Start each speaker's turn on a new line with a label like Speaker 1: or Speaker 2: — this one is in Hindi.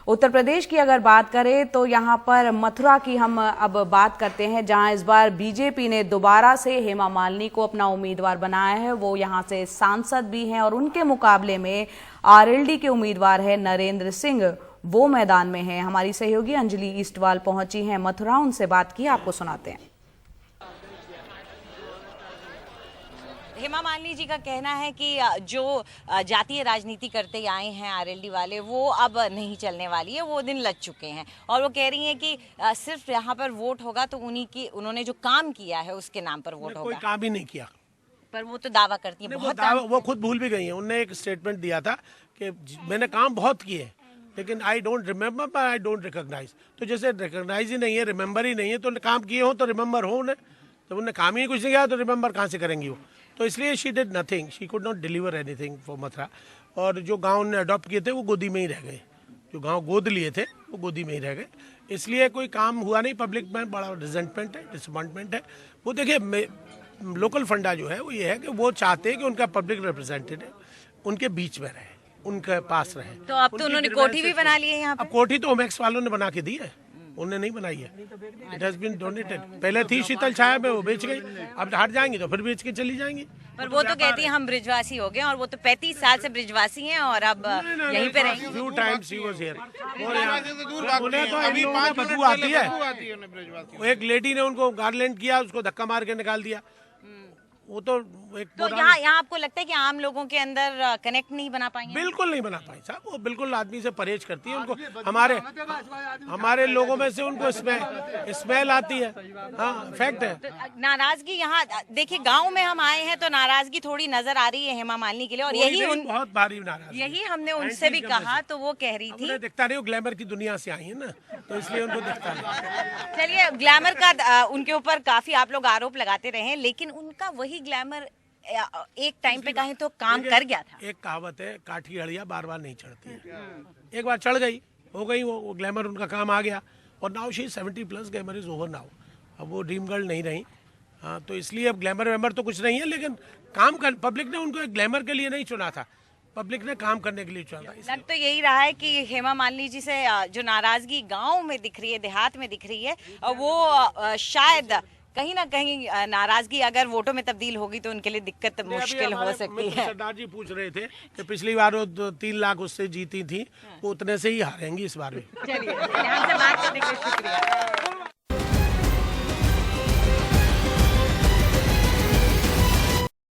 Speaker 1: उत्तर प्रदेश की अगर बात करें तो यहाँ पर मथुरा की हम अब बात करते हैं, जहाँ इस बार बीजेपी ने दोबारा से हेमा मालिनी को अपना उम्मीदवार बनाया है। वो यहाँ से सांसद भी हैं और उनके मुकाबले में आरएलडी के उम्मीदवार है नरेंद्र सिंह, वो मैदान में हैं। हमारी सहयोगी अंजलि ईस्टवाल पहुंची हैं मथुरा, उनसे बात की, आपको सुनाते हैं।
Speaker 2: हेमा मालिनी जी का कहना है कि जो जातीय राजनीति करते आए हैं आरएलडी वाले, वो अब नहीं चलने वाली है, वो दिन लग चुके हैं। और वो कह रही हैं कि सिर्फ यहाँ पर वोट होगा तो उन्होंने जो काम किया है उसके नाम पर वोट होगा।
Speaker 3: कोई काम ही नहीं किया,
Speaker 2: पर वो तो दावा करती है बहुत।
Speaker 3: वो खुद भूल भी गई हैं। उन्होंने एक स्टेटमेंट दिया था कि मैंने काम बहुत किए लेकिन I don't remember, I don't recognise. तो जैसे रिकॉग्नाइज ही नहीं है, रिमेम्बर ही नहीं है, तो काम किए हो तो रिमेम्बर हो उन्हें। जब उन्हें काम ही कुछ नहीं किया तो रिमेम्बर कहाँ से करेंगी वो। तो इसलिए she did nothing, she could not deliver anything for Mathura. और जो गांव ने अडॉप्ट किए थे वो गोदी में ही रह गए, जो गांव गोद लिए थे वो गोदी में ही रह गए। इसलिए कोई काम हुआ नहीं। पब्लिक में बड़ा रिजेंटमेंट है, डिसअपॉइंटमेंट है। वो देखिए, लोकल फंडा जो है वो ये है कि वो चाहते हैं कि उनका पब्लिक रिप्रेजेंटेटिव उनके बीच में रहे, उनके पास रहे।
Speaker 2: तो अब तो उन्होंने कोठी भी बना ली है यहाँ पे।
Speaker 3: अब कोठी तो ओमेक्स वालों ने बना के दी है, उन्होंने नहीं बनाई है। It has been donated. पहले थी शीतल छाया में, वो बेच गई, अब हट जाएंगी तो फिर बेच के चली जाएंगी।
Speaker 2: पर वो तो कहती है हम ब्रिजवासी हो गए, और वो तो 35 साल से ब्रिजवासी हैं और अब यहीं पे रहेंगी।
Speaker 3: Few times she was here. उन्हें तो अभी बदबू आती है। एक लेडी ने उनको गार्लैंड किया, उसको धक्का मार के निकाल दिया। वो तो एक
Speaker 2: तो यहाँ आपको लगता है कि आम लोगों के अंदर कनेक्ट नहीं बना पाएंगे?
Speaker 3: बिल्कुल नहीं बना पाई साहब। वो बिल्कुल आदमी से परहेज करती है। उनको हमारे लोगों में से उनको स्मेल आती है। हाँ, फैक्ट है।
Speaker 2: तो नाराजगी यहाँ देखिए, गांव में हम आए हैं तो नाराजगी थोड़ी नजर आ रही है हेमा मालिनी के लिए, और
Speaker 3: बहुत भारी नाराजगी।
Speaker 2: यही हमने उनसे भी कहा तो वो कह रही थी
Speaker 3: दिखता नहीं, वो ग्लैमर की दुनिया से आई है ना, तो इसलिए उनको दिखता नहीं।
Speaker 2: चलिए, ग्लैमर का उनके ऊपर काफी आप लोग आरोप लगाते रहे हैं, लेकिन उनका वही ग्लैमर एक टाइम पे कहें तो काम कर गया था।
Speaker 3: एक कहावत है, काठी अड़िया बार बार नहीं चढ़ती है। एक बार चढ़ गई, हो गई, वो ग्लैमर उनका काम आ गया। और now she 70+ glamour is over now. अब वो ड्रीम गर्ल नहीं रही। हाँ, तो इसलिए अब ग्लैमर वैमर तो कुछ नहीं है, लेकिन काम कर, पब्लिक ने उनको ग्लैमर के लिए नहीं चुना था, पब्लिक ने काम करने के लिए चुना था।
Speaker 2: लग तो यही रहा है कि हेमा मालिनी जी से जो नाराजगी गाँव में दिख रही है, देहात में दिख रही है, वो शायद कहीं ना कहीं नाराजगी अगर वोटों में तब्दील होगी तो उनके लिए दिक्कत मुश्किल हो सकती है।
Speaker 3: सरदार जी पूछ रहे थे कि पिछली बार वो 3 लाख उससे जीती थी, वो उतने से ही हारेंगी इस बार भी।
Speaker 2: चलिए, हमसे बात करने के लिए शुक्रिया।